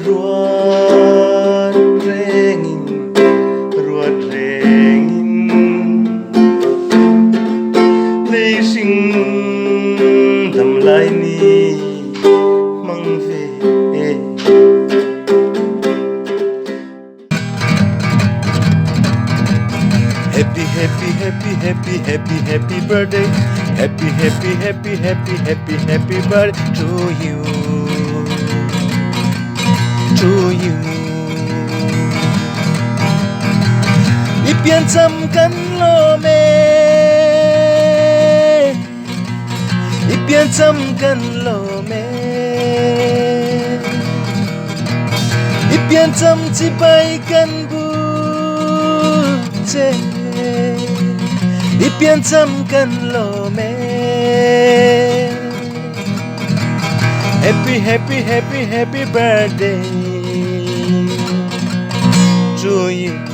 ruột rengin lấy sinh đầm lại ni mang về happy happy happy happy happy happy birthday happy happy happy happy happy happy birthday to you Ipian camkan lo me Ipian camkan lo me Ipian cam cipai kan bu che Ipian camkan lo me Happy happy happy happy birthday to you